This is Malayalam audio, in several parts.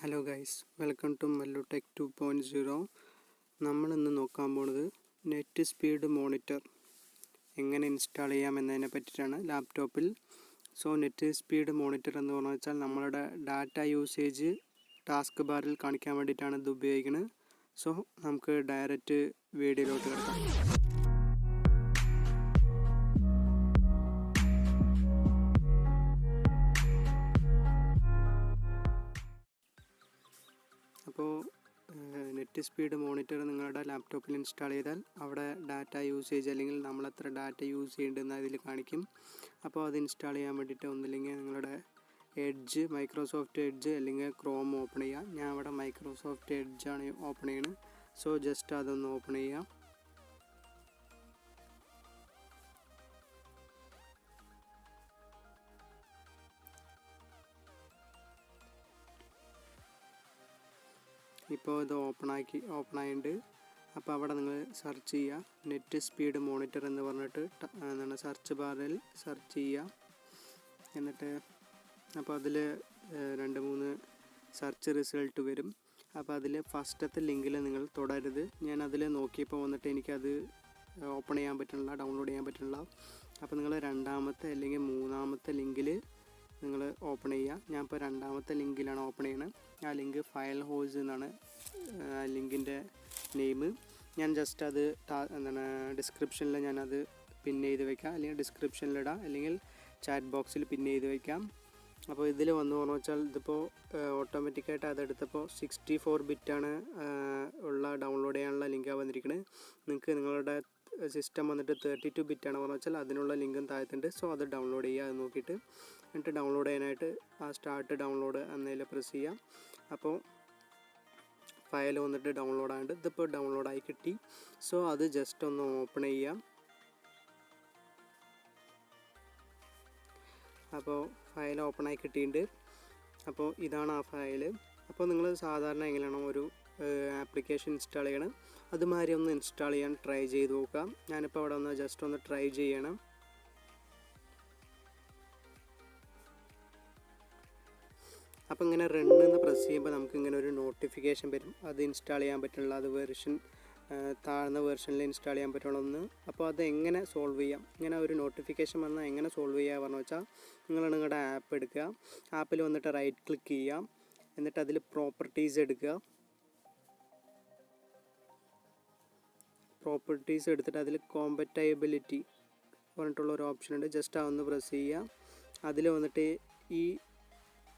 Hello guys, welcome to Mallu tech 2.0. നമ്മളിന്ന് നോക്കാൻ പോകുന്നത് നെറ്റ് സ്പീഡ് മോണിറ്റർ എങ്ങനെ ഇൻസ്റ്റാൾ ചെയ്യാം എന്നതിനെ പറ്റിയിട്ടാണ് ലാപ്ടോപ്പിൽ. നെറ്റ് സ്പീഡ് മോണിറ്റർ എന്ന് പറഞ്ഞു വെച്ചാൽ നമ്മളുടെ ഡാറ്റ യൂസേജ് ടാസ്ക് ബാറിൽ കാണിക്കാൻ വേണ്ടിയിട്ടാണ് ഇത് ഉപയോഗിക്കുന്നത്. നമുക്ക് ഡയറക്റ്റ് വീഡിയോയിലോട്ട് കിടക്കാം. അപ്പോൾ നെറ്റ് സ്പീഡ് മോണിറ്റർ നിങ്ങളുടെ ലാപ്ടോപ്പിൽ ഇൻസ്റ്റാൾ ചെയ്താൽ അവിടെ ഡാറ്റ യൂസേജ് അല്ലെങ്കിൽ നമ്മൾ എത്ര ഡാറ്റ യൂസ് ചെയ്യേണ്ടതെന്ന് അതിൽ കാണിക്കും. അപ്പോൾ അത് ഇൻസ്റ്റാൾ ചെയ്യാൻ വേണ്ടിയിട്ട് ഒന്നില്ലെങ്കിൽ നിങ്ങളുടെ എഡ്ജ്, മൈക്രോസോഫ്റ്റ് എഡ്ജ് അല്ലെങ്കിൽ ക്രോം ഓപ്പൺ ചെയ്യുക. ഞാൻ അവിടെ മൈക്രോസോഫ്റ്റ് എഡ്ജാണ് ഓപ്പൺ ചെയ്യുന്നത്. ജസ്റ്റ് അതൊന്ന് ഓപ്പൺ ചെയ്യാം. ഇപ്പോൾ ഇത് ഓപ്പൺ ആയിട്ടുണ്ട്. അപ്പോൾ അവിടെ നിങ്ങൾ സെർച്ച് ചെയ്യുക, നെറ്റ് സ്പീഡ് മോണിറ്റർ എന്ന് പറഞ്ഞിട്ട് സെർച്ച് ബാറിൽ സെർച്ച് ചെയ്യുക. എന്നിട്ട് അപ്പോൾ അതിൽ 2-3 സെർച്ച് റിസൾട്ട് വരും. അപ്പോൾ അതിൽ ഫസ്റ്റത്തെ ലിങ്കിൽ നിങ്ങൾ തുടരുത്. ഞാൻ അതിൽ നോക്കിയപ്പോൾ വന്നിട്ട് എനിക്കത് ഓപ്പൺ ചെയ്യാൻ പറ്റുന്നില്ല, ഡൗൺലോഡ് ചെയ്യാൻ പറ്റുന്നില്ല. അപ്പോൾ നിങ്ങൾ 2ാമത്തെ അല്ലെങ്കിൽ 3ാമത്തെ ലിങ്കിൽ നിങ്ങൾ ഓപ്പൺ ചെയ്യുക. ഞാൻ ഇപ്പോൾ 2ാമത്തെ ലിങ്കിലാണ് ഓപ്പൺ ചെയ്യുന്നത്. ആ ലിങ്ക് ഫയൽ ഹോൾസ് എന്നാണ് ലിങ്കിൻ്റെ നെയിം. ഞാൻ ജസ്റ്റ് അത് ഡിസ്ക്രിപ്ഷനിൽ ഞാനത് പിൻ ചെയ്ത് വയ്ക്കാം, അല്ലെങ്കിൽ ഡിസ്ക്രിപ്ഷനിലിടാം, അല്ലെങ്കിൽ ചാറ്റ് ബോക്സിൽ പിൻ ചെയ്ത് വയ്ക്കാം. അപ്പോൾ ഇതിൽ വന്നു പറഞ്ഞു വെച്ചാൽ ഇതിപ്പോൾ ഓട്ടോമാറ്റിക്കായിട്ട് അതെടുത്തപ്പോൾ 64 ബിറ്റാണ് ഉള്ള ഡൗൺലോഡ് ചെയ്യാനുള്ള ലിങ്കാണ് വന്നിരിക്കുന്നത്. നിങ്ങൾക്ക് നിങ്ങളുടെ സിസ്റ്റം വന്നിട്ട് 32 ബിറ്റാണ് പറഞ്ഞു വെച്ചാൽ അതിനുള്ള ലിങ്കും താഴത്തുണ്ട്. അത് ഡൗൺലോഡ് ചെയ്യുക, അത് നോക്കിയിട്ട്. എന്നിട്ട് ഡൗൺലോഡ് ചെയ്യാനായിട്ട് ആ സ്റ്റാർട്ട് ഡൗൺലോഡ് എന്നതിൽ പ്രസ് ചെയ്യാം. അപ്പോൾ ഫയൽ വന്നിട്ട് ഡൗൺലോഡ് ആയിട്ട് ഇതിപ്പോൾ ഡൗൺലോഡായി കിട്ടി. അത് ജസ്റ്റ് ഒന്ന് ഓപ്പൺ ചെയ്യാം. അപ്പോൾ ഫയൽ ഓപ്പണായി കിട്ടിയിട്ടുണ്ട്. അപ്പോൾ ഇതാണ് ആ ഫയൽ. അപ്പോൾ നിങ്ങൾ സാധാരണ എങ്ങനെയാണോ ഒരു ആപ്ലിക്കേഷൻ ഇൻസ്റ്റാൾ ചെയ്യണം അതുമാതിരി ഒന്ന് ഇൻസ്റ്റാൾ ചെയ്യാൻ ട്രൈ ചെയ്ത് നോക്കാം. ഞാനിപ്പോൾ അവിടെ ഒന്ന് ജസ്റ്റ് ഒന്ന് ട്രൈ ചെയ്യണം. അപ്പോൾ ഇങ്ങനെ റണ്ണെന്ന് പ്രസ് ചെയ്യുമ്പോൾ നമുക്ക് ഇങ്ങനെ ഒരു നോട്ടിഫിക്കേഷൻ വരും, അത് ഇൻസ്റ്റാൾ ചെയ്യാൻ പറ്റുള്ള, അത് താഴ്ന്ന വേർഷനിൽ ഇൻസ്റ്റാൾ ചെയ്യാൻ പറ്റുള്ളൂ. അപ്പോൾ അത് എങ്ങനെ സോൾവ് ചെയ്യാം, ഇങ്ങനെ ഒരു നോട്ടിഫിക്കേഷൻ വന്നാൽ എങ്ങനെ സോൾവ് ചെയ്യുക പറഞ്ഞു വെച്ചാൽ നിങ്ങൾ നിങ്ങളുടെ ആപ്പ് എടുക്കുക. ആപ്പിൽ വന്നിട്ട് റൈറ്റ് ക്ലിക്ക് ചെയ്യുക. എന്നിട്ട് അതിൽ പ്രോപ്പർട്ടീസ് എടുക്കുക. പ്രോപ്പർട്ടീസ് എടുത്തിട്ട് അതിൽ കോമ്പറ്റബിലിറ്റി പറഞ്ഞിട്ടുള്ള ഒരു ഓപ്ഷൻ ഉണ്ട്. ജസ്റ്റ് അതൊന്ന് പ്രസ് ചെയ്യുക. അതിൽ വന്നിട്ട്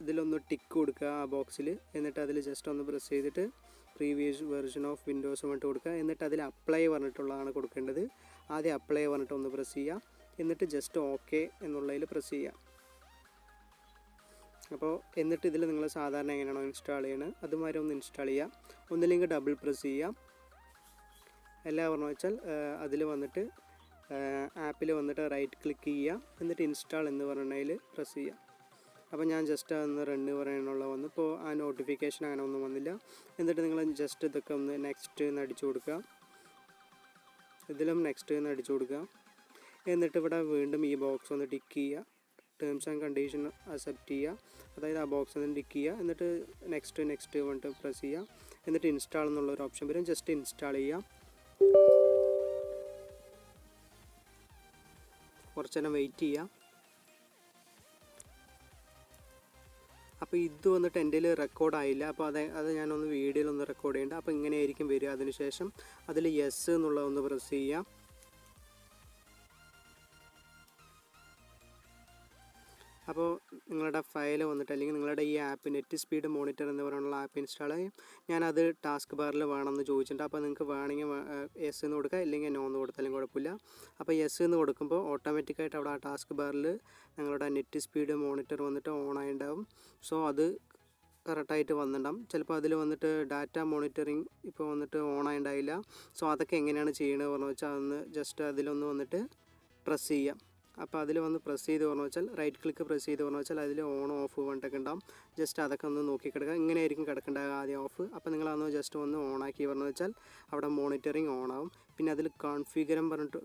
ഇതിലൊന്ന് ടിക്ക് കൊടുക്കുക ആ ബോക്സിൽ. എന്നിട്ട് അതിൽ ജസ്റ്റ് ഒന്ന് പ്രസ് ചെയ്തിട്ട് പ്രീവിയസ് വെർഷൻ ഓഫ് വിൻഡോസ് പറഞ്ഞിട്ട് കൊടുക്കുക. എന്നിട്ട് അതിൽ അപ്ലൈ പറഞ്ഞിട്ടുള്ളതാണ് കൊടുക്കേണ്ടത്. ആദ്യം അപ്ലൈ പറഞ്ഞിട്ട് ഒന്ന് പ്രസ് ചെയ്യുക. എന്നിട്ട് ജസ്റ്റ് ഓക്കെ എന്നുള്ളതിൽ പ്രസ് ചെയ്യുക. അപ്പോൾ എന്നിട്ട് ഇതിൽ നിങ്ങൾ സാധാരണ എങ്ങനെയാണോ ഇൻസ്റ്റാൾ ചെയ്യണത് അതുമാതിരി ഒന്ന് ഇൻസ്റ്റാൾ ചെയ്യുക. ഒന്നില്ലെങ്കിൽ ഡബിൾ പ്രസ് ചെയ്യാം. എല്ലാം പറഞ്ഞു വെച്ചാൽ അതിൽ വന്നിട്ട് ആപ്പിൽ വന്നിട്ട് റൈറ്റ് ക്ലിക്ക് ചെയ്യുക. എന്നിട്ട് ഇൻസ്റ്റാൾ എന്ന് പറയുന്നതിൽ പ്രസ് ചെയ്യുക. അപ്പോൾ ഞാൻ ജസ്റ്റ് ഒന്ന് റണ്ണ് പറയാനുള്ള വന്നു. ഇപ്പോൾ ആ നോട്ടിഫിക്കേഷൻ അങ്ങനെ ഒന്നും വന്നില്ല. എന്നിട്ട് നിങ്ങൾ ജസ്റ്റ് ഇതൊക്കെ ഒന്ന് നെക്സ്റ്റ് എന്ന് അടിച്ചു കൊടുക്കുക. ഇതിലും നെക്സ്റ്റ് എന്ന് അടിച്ചു കൊടുക്കുക. എന്നിട്ട് ഇവിടെ വീണ്ടും ഈ ബോക്സ് ഒന്ന് ടിക്ക് ചെയ്യുക. ടേംസ് ആൻഡ് കണ്ടീഷൻ അക്സെപ്റ്റ് ചെയ്യുക. അതായത് ആ ബോക്സ് ഒന്ന് ടിക്ക് ചെയ്യുക. എന്നിട്ട് നെക്സ്റ്റ് വന്നിട്ട് പ്രസ് ചെയ്യുക. എന്നിട്ട് ഇൻസ്റ്റാൾ എന്നുള്ളൊരു ഓപ്ഷൻ വരും. ജസ്റ്റ് ഇൻസ്റ്റാൾ ചെയ്യുക. കുറച്ച് നേരം വെയിറ്റ് ചെയ്യുക. അപ്പോൾ ഇത് വന്നിട്ട് എൻ്റെ കയ്യിൽ റെക്കോർഡായില്ല. അപ്പോൾ അത് ഞാനൊന്ന് വീഡിയോയിലൊന്ന് റെക്കോർഡ് ചെയ്യേണ്ട. അപ്പോൾ ഇങ്ങനെയായിരിക്കും വരിക. അതിനുശേഷം അതിൽ യെസ് എന്നുള്ള ഒന്ന് പ്രസ് ചെയ്യാം. അപ്പോൾ നിങ്ങളുടെ ഫയൽ വന്നിട്ട് അല്ലെങ്കിൽ നിങ്ങളുടെ ഈ ആപ്പ് നെറ്റ് സ്പീഡ് മോണിറ്റർ എന്ന് പറയുന്ന ആപ്പ് ഇൻസ്റ്റാൾ ചെയ്യും. ഞാനത് ടാസ്ക് ബാറിൽ വേണമെന്ന് ചോദിച്ചിട്ടുണ്ട്. അപ്പോൾ നിങ്ങൾക്ക് വേണമെങ്കിൽ യെസ് എന്ന് കൊടുക്കുക, ഇല്ലെങ്കിൽ നോ എന്ന് കൊടുത്താലും കുഴപ്പമില്ല. അപ്പോൾ യെസ് എന്ന് കൊടുക്കുമ്പോൾ ഓട്ടോമാറ്റിക്കായിട്ട് അവിടെ ആ ടാസ്ക് ബാറിൽ നിങ്ങളുടെ നെറ്റ് സ്പീഡ് മോണിറ്റർ വന്നിട്ട് ഓൺ ആയിട്ടുണ്ടാവും. അത് കറക്റ്റായിട്ട് വന്നിട്ടുണ്ടാവും. ചിലപ്പോൾ അതിൽ വന്നിട്ട് ഡാറ്റ മോണിറ്ററിങ് ഇപ്പോൾ വന്നിട്ട് ഓൺ ആയിട്ടുണ്ടായില്ല. അതൊക്കെ എങ്ങനെയാണ് ചെയ്യണത് പറഞ്ഞു വെച്ചാൽ അതൊന്ന് ജസ്റ്റ് അതിലൊന്ന് വന്നിട്ട് പ്രസ് ചെയ്യാം. അപ്പോൾ അതിൽ വന്ന് പ്രസ് ചെയ്ത് പറഞ്ഞു വെച്ചാൽ റൈറ്റ് ക്ലിക്ക് പ്രസ് ചെയ്ത് പറഞ്ഞു വെച്ചാൽ അതിൽ ഓൺ ഓഫ് പറഞ്ഞിട്ടൊക്കെ ഉണ്ടാവും. ജസ്റ്റ് അതൊക്കെ ഒന്ന് നോക്കി കിടക്കുക. ഇങ്ങനെയായിരിക്കും കിടക്കേണ്ടത് ആദ്യം ഓഫ്. അപ്പോൾ നിങ്ങളതൊന്ന് ജസ്റ്റ് ഒന്ന് ഓണാക്കി പറഞ്ഞു വെച്ചാൽ അവിടെ മോണിറ്ററിങ് ഓൺ ആവും. പിന്നെ അതിൽ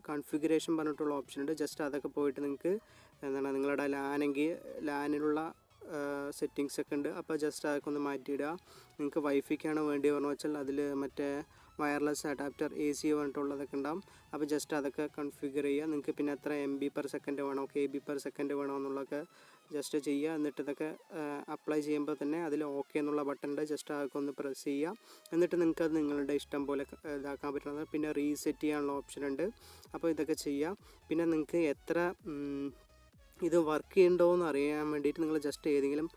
കോൺഫിഗറേഷൻ പറഞ്ഞിട്ടുള്ള ഓപ്ഷൻ ഉണ്ട്. ജസ്റ്റ് അതൊക്കെ പോയിട്ട് നിങ്ങൾക്ക് നിങ്ങളുടെ ലാനിലുള്ള സെറ്റിങ്സ് ഒക്കെ ഉണ്ട്. അപ്പോൾ ജസ്റ്റ് അതൊക്കെ ഒന്ന് മാറ്റിയിടുക. നിങ്ങൾക്ക് വൈഫൈക്കാണ് വേണ്ടി പറഞ്ഞു വെച്ചാൽ അതിൽ മറ്റേ വയർലെസ് അഡാപ്റ്റർ AC പറഞ്ഞിട്ടുള്ളതൊക്കെ ഉണ്ടാവും. അപ്പോൾ ജസ്റ്റ് അതൊക്കെ കൺഫിഗർ ചെയ്യുക. നിങ്ങൾക്ക് പിന്നെ എത്ര MB/s വേണോ KB/s വേണോ എന്നുള്ളതൊക്കെ ജസ്റ്റ് ചെയ്യുക. എന്നിട്ട് ഇതൊക്കെ അപ്ലൈ ചെയ്യുമ്പോൾ തന്നെ അതിൽ ഓക്കെ എന്നുള്ള ബട്ടൺ ഉണ്ട്. ജസ്റ്റ് അതൊക്കെ ഒന്ന് പ്രസ് ചെയ്യുക. എന്നിട്ട് നിങ്ങൾക്ക് അത് നിങ്ങളുടെ ഇഷ്ടം പോലെ ഇതാക്കാൻ പറ്റുന്നത്. പിന്നെ റീസെറ്റ് ചെയ്യാനുള്ള ഓപ്ഷൻ ഉണ്ട്. അപ്പോൾ ഇതൊക്കെ ചെയ്യുക. പിന്നെ നിങ്ങൾക്ക് എത്ര ഇത് വർക്ക് ചെയ്യുന്നുണ്ടോ എന്ന് അറിയാൻ വേണ്ടിയിട്ട് നിങ്ങൾ ജസ്റ്റ് ഏതെങ്കിലും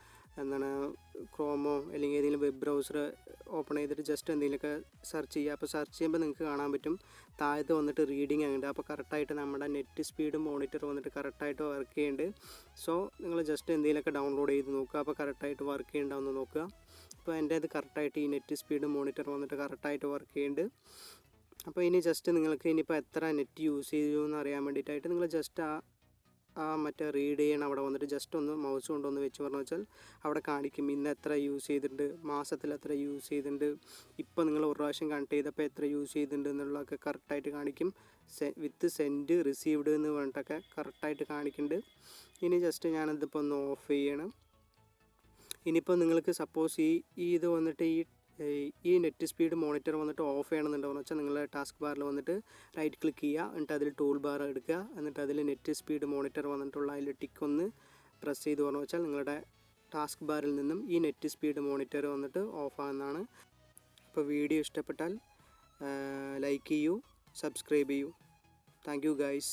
ക്രോമോ അല്ലെങ്കിൽ ഏതെങ്കിലും വെബ് ബ്രൗസർ ഓപ്പൺ ചെയ്തിട്ട് ജസ്റ്റ് എന്തെങ്കിലുമൊക്കെ സെർച്ച് ചെയ്യുക. അപ്പോൾ സെർച്ച് ചെയ്യുമ്പോൾ നിങ്ങൾക്ക് കാണാൻ പറ്റും താഴത്ത് വന്നിട്ട് റീഡിങ് ഉണ്ട്. അപ്പോൾ കറക്റ്റായിട്ട് നമ്മുടെ നെറ്റ് സ്പീഡ് മോണിറ്റർ വന്നിട്ട് കറക്റ്റായിട്ട് വർക്ക് ചെയ്യുന്നുണ്ട്. സോ നിങ്ങൾ ജസ്റ്റ് എന്തെങ്കിലുമൊക്കെ ഡൗൺലോഡ് ചെയ്ത് നോക്കുക. അപ്പോൾ കറക്റ്റായിട്ട് വർക്ക് ചെയ്യുന്നുണ്ടാവുമെന്ന് നോക്കുക. അപ്പോൾ എൻ്റെ ഇത് കറക്റ്റായിട്ട് ഈ നെറ്റ് സ്പീഡ് മോണിറ്റർ വന്നിട്ട് കറക്റ്റായിട്ട് വർക്ക് ചെയ്യുന്നുണ്ട്. അപ്പോൾ ഇനി ജസ്റ്റ് നിങ്ങൾക്ക് ഇനിയിപ്പോൾ എത്ര നെറ്റ് യൂസ് ചെയ്തു എന്ന് അറിയാൻ വേണ്ടിയിട്ടായിട്ട് നിങ്ങൾ ജസ്റ്റ് മറ്റേ റീഡ് ചെയ്യണം അവിടെ വന്നിട്ട് ജസ്റ്റ് ഒന്ന് മൗസ് കൊണ്ടൊന്ന് വെച്ച് പറഞ്ഞു വെച്ചാൽ അവിടെ കാണിക്കും ഇന്ന് എത്ര യൂസ് ചെയ്തിട്ടുണ്ട്, മാസത്തിൽ എത്ര യൂസ് ചെയ്തിട്ടുണ്ട്, ഇപ്പോൾ നിങ്ങൾ ഒരു പ്രാവശ്യം കണക്ട് ചെയ്തപ്പോൾ എത്ര യൂസ് ചെയ്തിട്ടുണ്ട് എന്നുള്ളതൊക്കെ കറക്റ്റായിട്ട് കാണിക്കും. വിത്ത് സെൻഡ് റിസീവ്ഡ് എന്ന് പറഞ്ഞിട്ടൊക്കെ കറക്റ്റായിട്ട് കാണിക്കുന്നുണ്ട്. ഇനി ജസ്റ്റ് ഞാനതിപ്പോൾ ഒന്ന് ഓഫ് ചെയ്യണം. ഇനിയിപ്പോൾ നിങ്ങൾക്ക് സപ്പോസ് ഇത് വന്നിട്ട് ഈ നെറ്റ് സ്പീഡ് മോണിറ്റർ വന്നിട്ട് ഓഫ് ചെയ്യണമെന്നുണ്ടെന്ന് വെച്ചാൽ നിങ്ങൾ ടാസ്ക് ബാറിൽ വന്നിട്ട് റൈറ്റ് ക്ലിക്ക് ചെയ്യുക. എന്നിട്ട് അതിൽ ടൂൾ ബാർ എടുക്കുക. എന്നിട്ട് അതിൽ നെറ്റ് സ്പീഡ് മോണിറ്റർ വന്നിട്ടുള്ള അതിൽ ടിക്ക് ഒന്ന് പ്രസ് ചെയ്ത് പറഞ്ഞു വെച്ചാൽ നിങ്ങളുടെ ടാസ്ക് ബാറിൽ നിന്നും ഈ നെറ്റ് സ്പീഡ് മോണിറ്റർ വന്നിട്ട് ഓഫ് ആകുന്നതാണ്. അപ്പോൾ വീഡിയോ ഇഷ്ടപ്പെട്ടാൽ ലൈക്ക് ചെയ്യൂ, സബ്സ്ക്രൈബ് ചെയ്യൂ. Thank you guys.